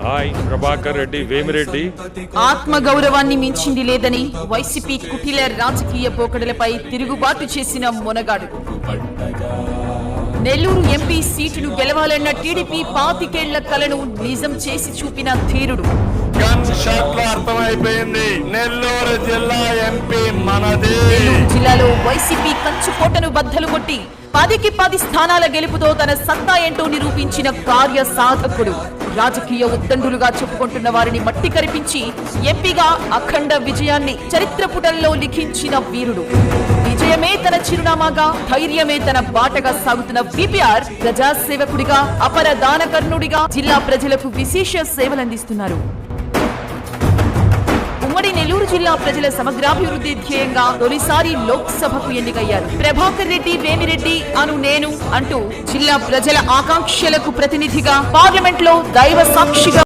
ప్రభాకర్ రెడ్డి వేమిరెడ్డి. ఆత్మగౌరవాన్ని మించింది లేదని వైసీపీ కుటిల రాజకీయ పోకడలపై తిరుగుబాటు చేసిన మొనగాడు. నెల్లూరు ఎంపీ సీటును గెలవాలన్న టీడీపీ 25 ఏళ్ల కలను నిజం చేసి చూపిన ధీరుడు. నెల్లూరు జిల్లా ఎంపీ మనదే. నెల్లూరు జిల్లాలో వైసీపీ కంచుకోటను బద్దలు కొట్టి 10కి 10 స్థానాల గెలుపుతో తన సత్తా ఏంటో నిరూపించిన కార్య సాధకుడు. రాజకీయ ఉద్దండులుగా చెప్పుకుంటున్న వారిని మట్టి కరిపించి ఎంపీగా అఖండ విజయాన్ని చరిత్ర పుటల్లో లిఖించిన వీరుడు. విజయమే తన చిరునామాగా, ధైర్యమే తన బాటగా సాగుతున్న విపిఆర్ ప్రజాసేవకుడిగా, అపర దానకర్ణుడిగా జిల్లా ప్రజలకు విశేష సేవలందిస్తున్నారు. ఉమ్మడి నెల్లూరు జిల్లా ప్రజల సమగ్రాభివృద్ధి ధ్యేయంగా తొలిసారి లోక్సభకు ఎన్నికయ్యారు. ప్రభాకర్ రెడ్డి వేమిరెడ్డి అను నేను అంటూ జిల్లా ప్రజల ఆకాంక్షలకు ప్రతినిధిగా పార్లమెంట్ లో దైవ సాక్షిగా